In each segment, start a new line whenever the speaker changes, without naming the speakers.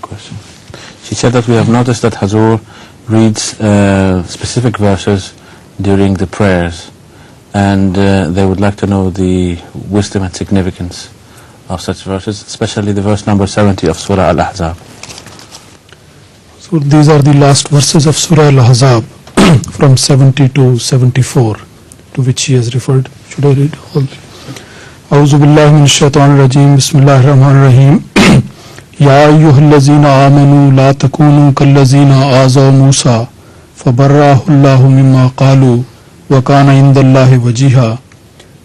question. She said that we have noticed that Hazur reads specific verses during the prayers, and they would like to know the wisdom and significance of such verses, especially the verse number 70 of Surah Al-Ahzab.
So these are the last verses of Surah Al-Ahzab from 70 to 74, to which she has referred. Should I read all? A'udhu billahi minash shaitanir rajim. Bismillahir rahmanir rahim. Ya ayyuhallazina amanu la takunu kallazina azaw Musa fabarrahu Allahu mimma qalu wa kana indallahi wajiha.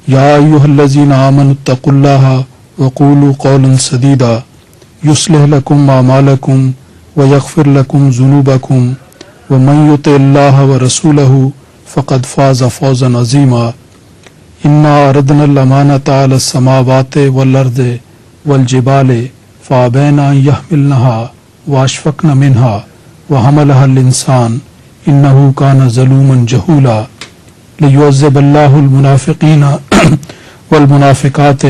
Ya ayyuhallazina amanu ittaqullaha wa qulu qawlan sadida yuslih lakum a'malakum wa yaghfir lakum dhunubakum wa man yuti Allaha wa rasulahu faqad faza fawzan azima. Inna aradna al-amanata ala as-samawati wal-ardi wal-jibali فَأَبَيْنَ أَنْ يَحْمِلْنَهَا وَأَشْفَقْنَ مِنْهَا وَحَمَلَهَا الْإِنسَانُ إِنَّهُ كَانَ ظَلُومًا جَهُولًا لِيُعَذِّبَ اللَّهُ الْمُنَافِقِينَ وَالْمُنَافِقَاتِ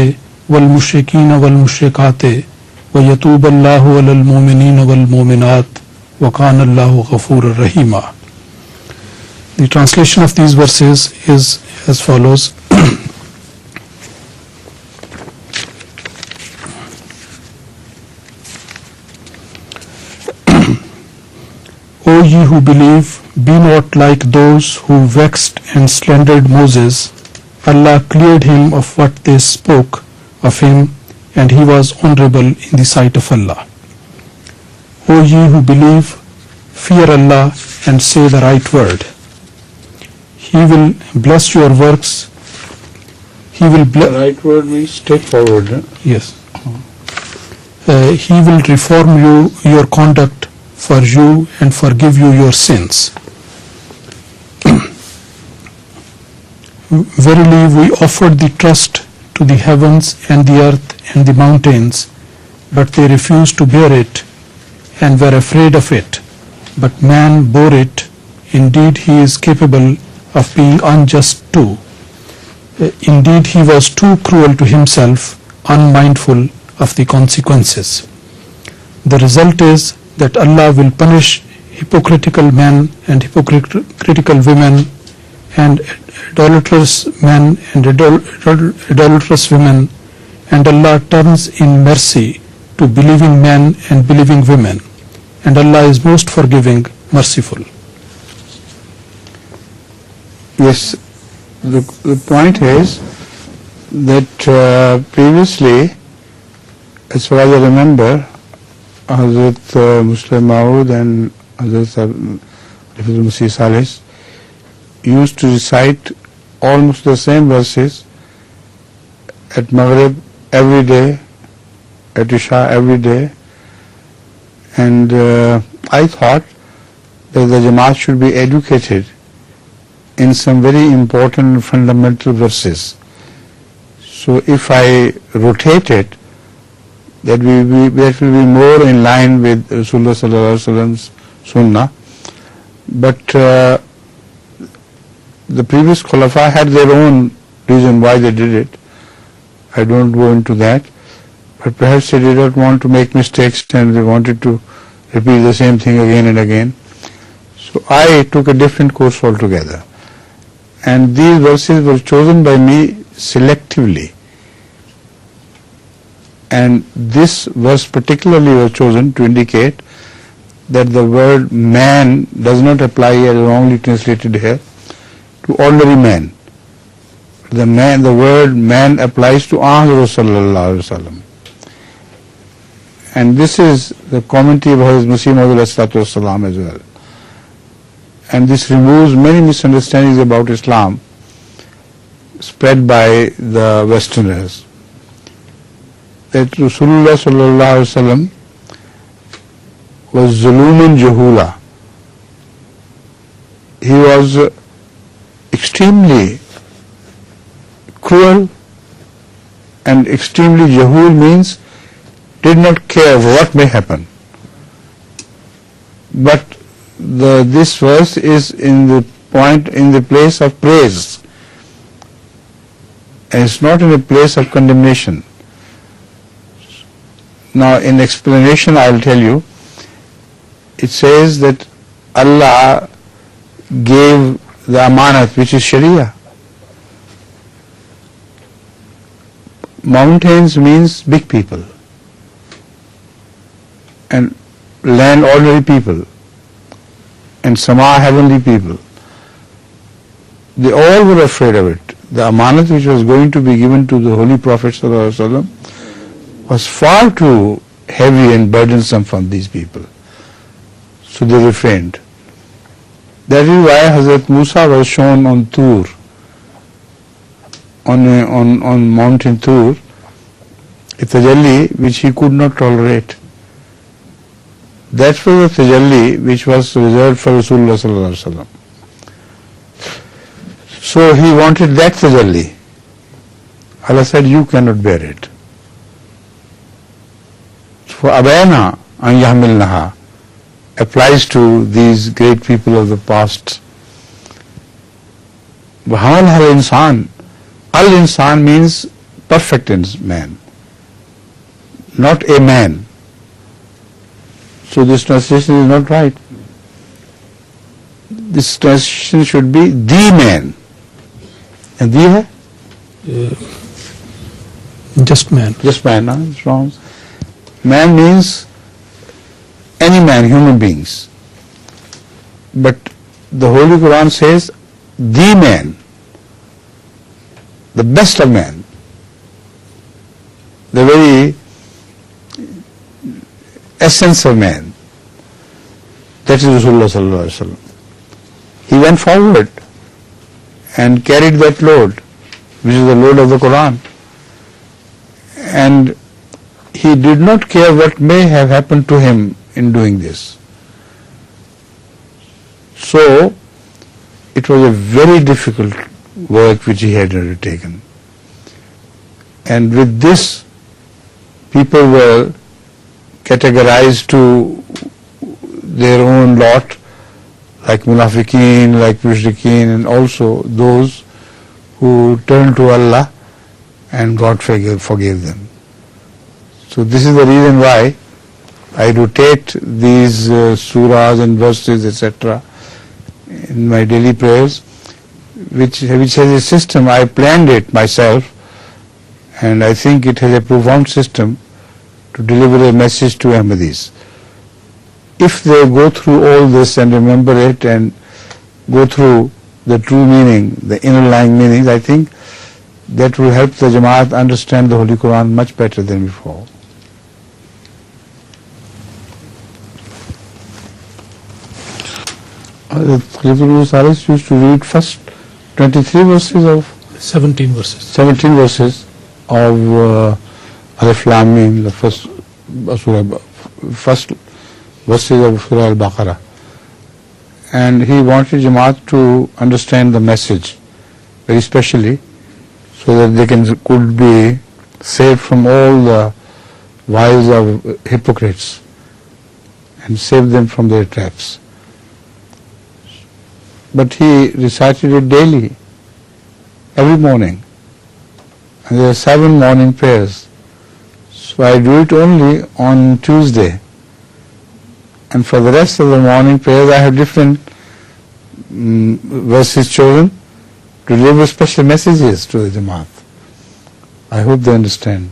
وَالْمُشْرِكِينَ وَالْمُشْرِكَاتِ وَيَتُوبَ اللَّهُ عَلَى الْمُؤْمِنِينَ وَالْمُؤْمِنَاتِ وَكَانَ اللَّهُ غَفُورًا رَحِيمًا. The translation of these verses is as follows. O ye who believe, be not like those who vexed and slandered Moses. Allah cleared him of what they spoke of him, and he was honorable in the sight of Allah. O ye who believe, fear Allah and say the right word. He will bless your works. He will
The right word means straightforward.
Yes. He will reform your conduct for you and forgive you your sins. Verily we offered the trust to the heavens and the earth and the mountains, but they refused to bear it and were afraid of it. But man bore it. Indeed he is capable of being unjust too. Indeed he was too cruel to himself, unmindful of the consequences. The result is that Allah will punish hypocritical men and hypocritical women and idolatrous men and idolatrous women, and Allah turns in mercy to believing men and believing women, and Allah is most forgiving, merciful.
Yes, the point is that previously, as far as I remember, Hazrat Muslim Maud and Hazrat Masih Salis used to recite almost the same verses at Maghrib every day, at Isha every day, and I thought that the Jamaat should be educated in some very important fundamental verses. So if I rotate it, that will be more in line with Rasulullah sallallahu alaihi wasallam's sunnah. But the previous Khulafa had their own reason why they did it. I don't go into that. But perhaps they did not want to make mistakes and they wanted to repeat the same thing again and again. So I took a different course altogether. And these verses were chosen by me selectively. And this verse particularly was chosen to indicate that the word man does not apply here, wrongly translated here, to ordinary man. The word man applies to Ahmad sallallahu alaihi wasallam. And this is the commentary of Hazrat Masih Maud alayhi salam as well. And this removes many misunderstandings about Islam spread by the Westerners. That Rasulullah sallallahu alaihi wasallam was zaluman jahula. He was extremely cruel, and extremely jahul means did not care what may happen. But this verse is in the place of praise, and it's not in a place of condemnation. Now, in explanation, I'll tell you it says that Allah gave the amanat, which is Sharia. Mountains means big people, and land ordinary people, and sama heavenly people. They all were afraid of it. The amanat which was going to be given to the Holy Prophet ﷺ was far too heavy and burdensome from these people. So they refrained. That is why Hazrat Musa was shown on Tur, on mountain Tur, a tajalli which he could not tolerate. That was a tajalli which was reserved for Rasulullah sallallahu alaihi wasallam. So he wanted that tajalli. Allah said, you cannot bear it. For abayna an yahmilnaha applies to these great people of the past. وَحَمَلْهَا الْإِنسَانِ. Al-insan means perfect man, not a man. So this translation is not right. This translation should be the man. And the hai?
Just man.
Just man, no? It's wrong. Man means any man, human beings. But the Holy Quran says the man, the best of man, the very essence of man. That is Rasulullah sallallahu alaihi wasallam. He went forward and carried that load, which is the load of the Quran. And he did not care what may have happened to him in doing this. So it was a very difficult work which he had undertaken. And with this, people were categorized to their own lot, like munafiqeen, like mushrikeen, and also those who turned to Allah and God forgave them. So this is the reason why I rotate these surahs and verses, etc., in my daily prayers, which has a system. I planned it myself, and I think it has a profound system to deliver a message to Ahmadis. If they go through all this and remember it and go through the true meaning, the inner lying meanings, I think that will help the Jamaat understand the Holy Quran much better than before. Khalifa used to read first 23 verses of
17 verses.
17 verses of Alif Lam Mim, the first verses of Surah Al-Baqarah. And he wanted Jamaat to understand the message very specially, so that they could be saved from all the wiles of hypocrites and save them from their traps. But he recited it daily, every morning. And there are 7 morning prayers. So I do it only on Tuesday. And for the rest of the morning prayers, I have different verses chosen to deliver special messages to the Jamaat. I hope they understand.